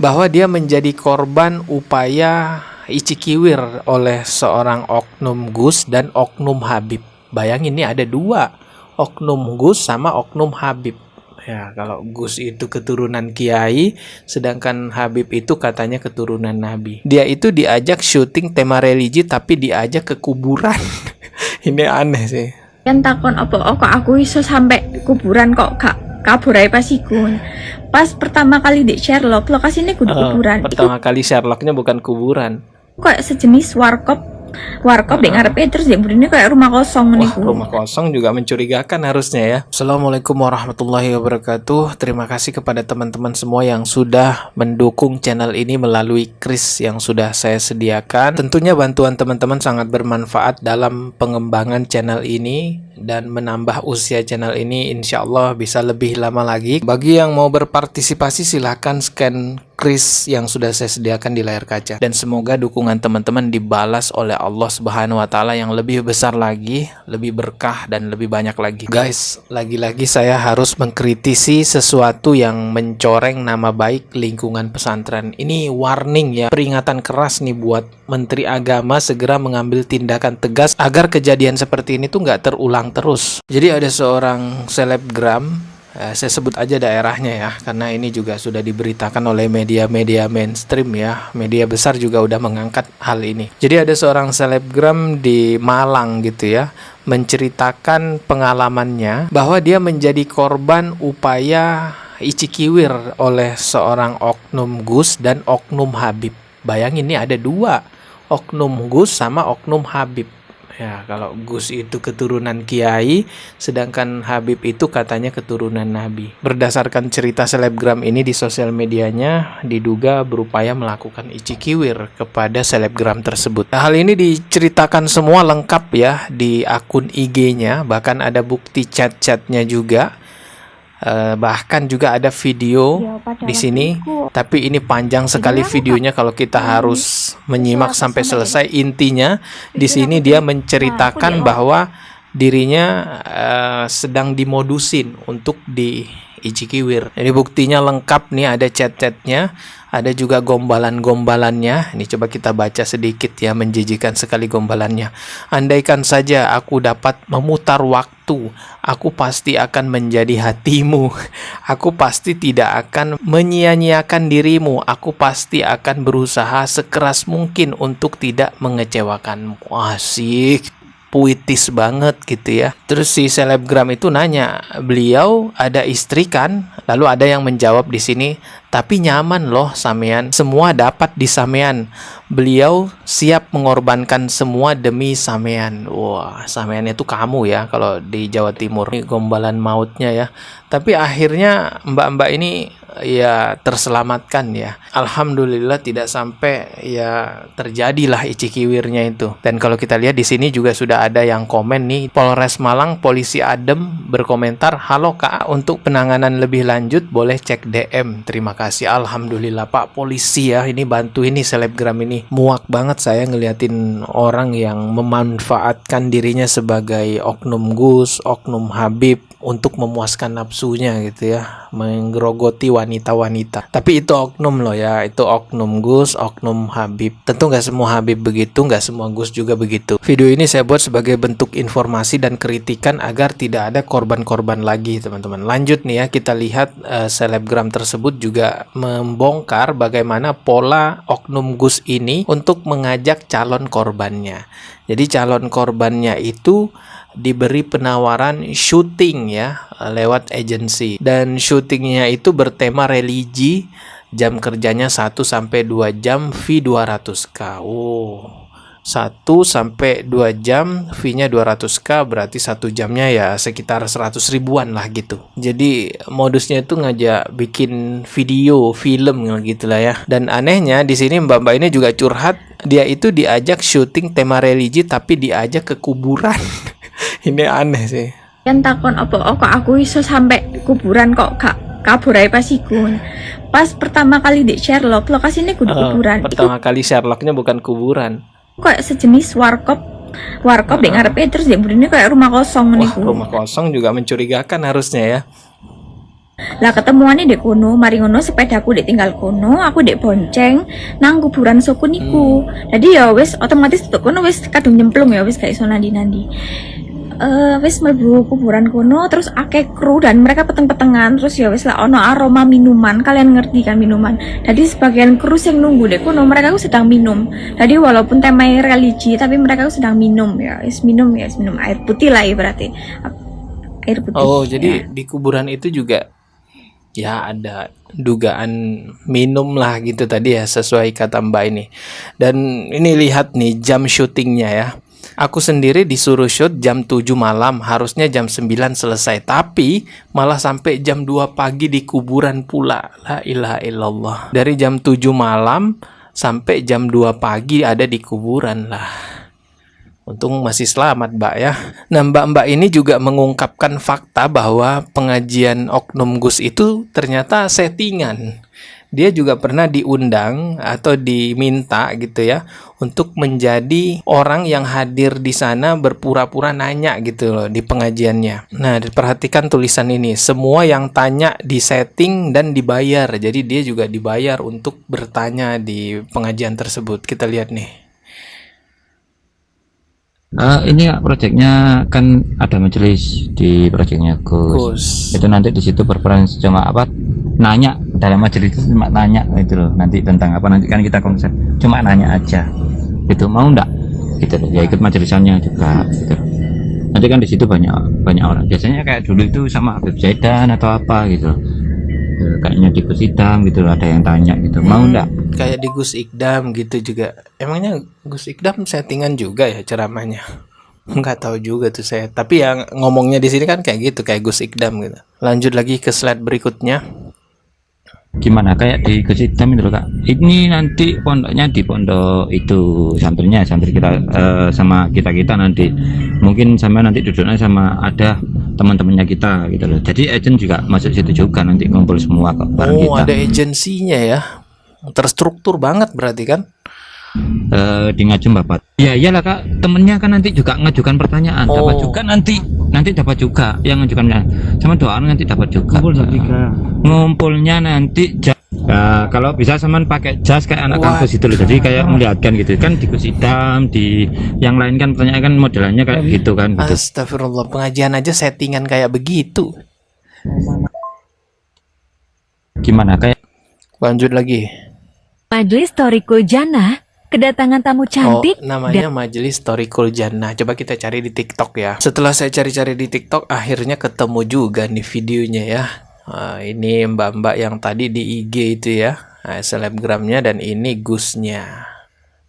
bahwa dia menjadi korban upaya icikiwir oleh seorang oknum Gus dan oknum Habib. Bayangin nih ada dua, oknum Gus sama oknum Habib. Ya, kalau Gus itu keturunan kiai, sedangkan Habib itu katanya keturunan Nabi. Dia itu diajak syuting tema religi tapi diajak ke kuburan. Ini aneh sih. Kan takon apa kok aku iso sampai kuburan kok gak kabur ae pas iku. Pas pertama kali di Sherlock lokasinya kudu kuburan. Pertama kali Sherlocknya bukan kuburan. Kayak sejenis warkop di ngarepe terus yang burine kayak rumah kosong niku. Rumah kosong juga mencurigakan harusnya ya. Assalamualaikum warahmatullahi wabarakatuh. Terima kasih kepada teman-teman semua yang sudah mendukung channel ini melalui kris yang sudah saya sediakan. Tentunya bantuan teman-teman sangat bermanfaat dalam pengembangan channel ini dan menambah usia channel ini, insya Allah bisa lebih lama lagi. Bagi yang mau berpartisipasi silahkan scan kris yang sudah saya sediakan di layar kaca, dan semoga dukungan teman-teman dibalas oleh Allah Subhanahu wa Ta'ala yang lebih besar lagi, lebih berkah dan lebih banyak lagi. Guys, lagi-lagi saya harus mengkritisi sesuatu yang mencoreng nama baik lingkungan pesantren. Ini warning ya, peringatan keras nih buat Menteri Agama segera mengambil tindakan tegas agar kejadian seperti ini tuh nggak terulang terus. Jadi ada seorang selebgram, saya sebut aja daerahnya ya, karena ini juga sudah diberitakan oleh media-media mainstream ya, media besar juga udah mengangkat hal ini. Jadi ada seorang selebgram di Malang gitu ya, menceritakan pengalamannya bahwa dia menjadi korban upaya icikiwir oleh seorang oknum Gus dan oknum Habib. Bayangin nih ada dua, oknum Gus sama oknum Habib. Ya, kalau Gus itu keturunan kiai, sedangkan Habib itu katanya keturunan Nabi. Berdasarkan cerita selebgram ini di sosial medianya, diduga berupaya melakukan icikiwir kepada selebgram tersebut. Nah, hal ini diceritakan semua lengkap ya di akun IG-nya, bahkan ada bukti chat-chatnya juga. Bahkan juga ada video di sini, tapi ini panjang sekali videonya kalau kita harus menyimak sampai selesai. Intinya di sini dia menceritakan bahwa dirinya sedang dimodusin untuk di icikiwir. Jadi buktinya lengkap nih, ada chat-chatnya, ada juga gombalan-gombalannya. Ini coba kita baca sedikit ya, menjijikan sekali gombalannya. Andaikan saja aku dapat memutar waktu, aku pasti akan menjadi hatimu. Aku pasti tidak akan menyia-nyiakan dirimu. Aku pasti akan berusaha sekeras mungkin untuk tidak mengecewakanmu. Asik, puitis banget gitu ya. Terus si selebgram itu nanya, beliau ada istri kan? Lalu ada yang menjawab di sini, tapi nyaman loh samean, semua dapat di samean. Beliau siap mengorbankan semua demi samean. Wah, samean itu kamu ya kalau di Jawa Timur. Ini gombalan mautnya ya. Tapi akhirnya mbak-mbak ini ya terselamatkan ya. Alhamdulillah tidak sampai ya terjadilah icikiwirnya itu. Dan kalau kita lihat di sini juga sudah ada yang komen nih, Polres Malang Polisi Adem berkomentar, "Halo Kak, untuk penanganan lebih lanjut boleh cek DM. Terima kasih." Alhamdulillah Pak Polisi ya, ini bantu ini selebgram ini. Muak banget saya ngeliatin orang yang memanfaatkan dirinya sebagai oknum Gus, oknum Habib untuk memuaskan nafsunya gitu ya, menggerogoti wanita-wanita. Tapi itu oknum loh ya, itu oknum Gus, oknum Habib. Tentu nggak semua Habib begitu, nggak semua Gus juga begitu. Video ini saya buat sebagai bentuk informasi dan kritikan agar tidak ada korban-korban lagi teman-teman. Lanjut nih ya, kita lihat selebgram tersebut juga membongkar bagaimana pola oknum Gus ini untuk mengajak calon korbannya. Jadi calon korbannya itu diberi penawaran syuting ya lewat agensi, dan syutingnya itu bertema religi, jam kerjanya 1-2 jam, fee 200k. 1-2 jam, fee-nya 200k, berarti 1 jamnya ya sekitar 100 ribuan lah gitu. Jadi modusnya itu ngajak bikin video, film gitu lah ya. Dan anehnya di sini mbak-mbak ini juga curhat, dia itu diajak syuting tema religi tapi diajak ke kuburan. Ini aneh sih. Kan takon apa kok aku iso sampai kuburan kok gak kabur ae pas iku. Pas pertama kali di Sherlock lokasinya kudu kuburan. Pertama kali Sherlocknya bukan kuburan. Kayak sejenis warkop di ngarepe terus yang burine kayak rumah kosong niku. Rumah kosong juga mencurigakan harusnya ya. Lah ketemuannya di kono, mari ngono sepedaku ditinggal kono, aku dek bonceng nang kuburan sukun iku. Jadi ya wis otomatis tuh kono wis kadung nyemplung ya wis gak iso nandi-nandi. Wis mlebu kuburan kono terus akeh kru dan mereka peteng-petengan terus ya wis lah ono aroma minuman, kalian ngerti kan minuman. Jadi sebagian kru yang nunggu dek kono mereka ku sedang minum. Jadi walaupun temanya religi tapi mereka ku sedang minum ya, wis minum ya, wis minum air putih lah berarti. Air putih. Oh, ya. jadi di kuburan itu juga ya ada dugaan minum lah gitu tadi ya, sesuai kata Mbak ini. Dan ini lihat nih jam syutingnya ya. Aku sendiri disuruh shoot jam 7 malam, harusnya jam 9 selesai, tapi malah sampai jam 2 pagi di kuburan pula. La ilaha illallah. Dari jam 7 malam sampai jam 2 pagi ada di kuburan lah. Untung masih selamat, Mbak ya. Nah, Mbak-mbak ini juga mengungkapkan fakta bahwa pengajian Oknum Gus itu ternyata settingan. Dia juga pernah diundang atau diminta gitu ya untuk menjadi orang yang hadir di sana berpura-pura nanya gitu loh di pengajiannya. Nah, perhatikan tulisan ini. Semua yang tanya disetting dan dibayar. Jadi dia juga dibayar untuk bertanya di pengajian tersebut. Kita lihat nih. Ini Kak, proyeknya kan ada majelis di proyeknya Gus. Itu nanti di situ berperan cuma apa? Nanya dalam majelis itu cuma nanya gitu loh. Nanti tentang apa nanti kan kita konsep cuma nanya aja. Gitu mau enggak? Gitu loh. Ya ikut majelisannya juga gitu. Nanti kan di situ banyak orang. Biasanya kayak dulu itu sama Habib Zaidan atau apa gitu loh. Kayaknya di Gus Idam gitu loh, ada yang tanya gitu. Mau enggak? Kayak di Gus Ikdam gitu juga. Emangnya Gus Ikdam settingan juga ya ceramahnya? Nggak tahu juga tuh saya. Tapi yang ngomongnya di sini kan kayak gitu, kayak Gus Ikdam gitu. Lanjut lagi ke slide berikutnya. Gimana kayak di Gus Idam itu loh Kak. Ini nanti pondoknya di pondok itu santri kita sama kita nanti. Mungkin sama nanti duduknya sama ada teman-temannya kita gitu loh. Jadi agent juga masuk situ juga nanti ngumpul semua kok bareng kita. Oh, ada agensinya ya. Terstruktur banget berarti kan? Di Ngajum Bapak. Ya iyalah Kak, temennya kan nanti juga ngajukan pertanyaan, dapat juga nanti dapat juga yang ngajukan sama doaan nanti dapat juga. Ngumpulnya nanti kalau bisa saman pakai jas kayak anak kampus itu loh. Jadi kayak melihatkan gitu kan di Gus Idam, di yang lain kan pertanyaan kan modelannya kayak gitu kan gitu. Astagfirullah, pengajian aja settingan kayak begitu. Gimana kayak Lanjut lagi. Majelis Thoriqul Jannah kedatangan tamu cantik. Namanya Majelis Thoriqul Jannah. Coba kita cari di TikTok ya. Setelah saya cari-cari di TikTok, akhirnya ketemu juga nih videonya ya. Ini mbak-mbak yang tadi di IG itu ya, selebgramnya, dan ini Gusnya.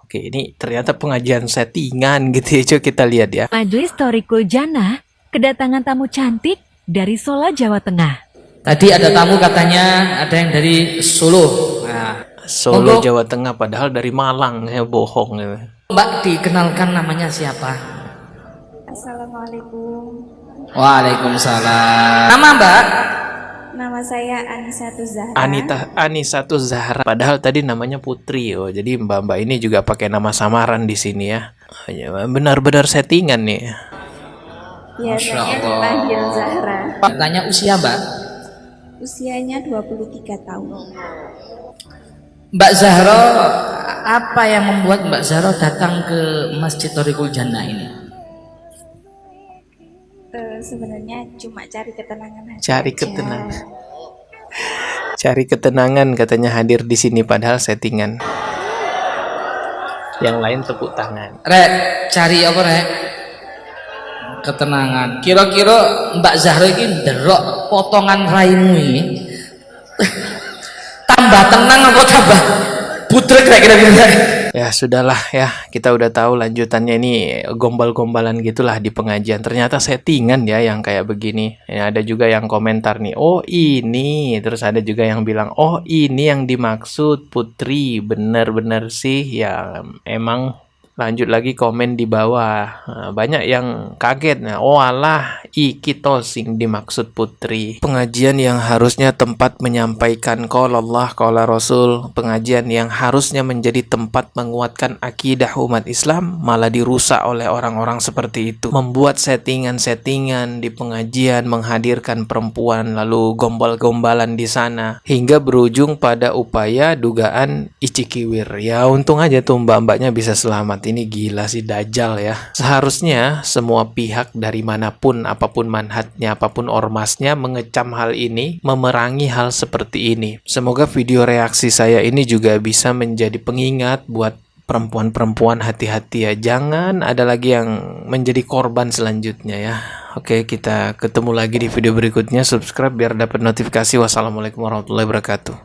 Oke, ini ternyata pengajian settingan gitu ya. Coba kita lihat ya. Majelis Thoriqul Jannah kedatangan tamu cantik dari Solo, Jawa Tengah. Tadi ada tamu katanya ada yang dari Solo. Nah, Solo, Jawa Tengah, padahal dari Malang ya, bohong ya. Mbak dikenalkan namanya siapa? Assalamualaikum. Waalaikumsalam. Nama Mbak? Nama saya Anisatus Zahra. Anisatus Zahra. Padahal tadi namanya Putri. Oh, jadi mbak-mbak ini juga pakai nama samaran di sini ya. Benar-benar settingan nih. Biasanya dipanggil Zahra. Tanya usia Mbak. Usianya 23 tahun. Mbak Zahra, apa yang membuat Mbak Zahra datang ke Masjid Thoriqul Jannah ini? Sebenarnya cuma cari ketenangan hati. Cari ketenangan katanya hadir di sini, padahal settingan. Yang lain tepuk tangan. Rek, cari apa Rek? Ketenangan. Kira-kira Mbak Zahra ini ndelok potongan raimu ini tambah tenang apa tambah budrek kira-kira? Ya sudahlah ya, kita udah tahu lanjutannya ini gombal-gombalan gitulah di pengajian. Ternyata settingan ya yang kayak begini. Ya, ada juga yang komentar nih, oh ini. Terus ada juga yang bilang, oh ini yang dimaksud Putri. Bener-bener sih ya, emang Lanjut lagi komen di bawah. Nah, banyak yang kaget. Nah, oh alah, iki to sing dimaksud putri. Pengajian yang harusnya tempat menyampaikan qala Allah, qala Rasul, pengajian yang harusnya menjadi tempat menguatkan akidah umat Islam malah dirusak oleh orang-orang seperti itu. Membuat settingan-settingan di pengajian, menghadirkan perempuan lalu gombal-gombalan di sana hingga berujung pada upaya dugaan icikiwir. Ya untung aja tuh mbak-mbaknya bisa selamat. Ini gila sih, dajjal ya. Seharusnya semua pihak dari manapun, apapun manhatnya, apapun ormasnya, mengecam hal ini, memerangi hal seperti ini. Semoga video reaksi saya ini juga bisa menjadi pengingat buat perempuan-perempuan, hati-hati ya. Jangan ada lagi yang menjadi korban selanjutnya ya. Oke, kita ketemu lagi di video berikutnya. Subscribe biar dapat notifikasi. Wassalamualaikum warahmatullahi wabarakatuh.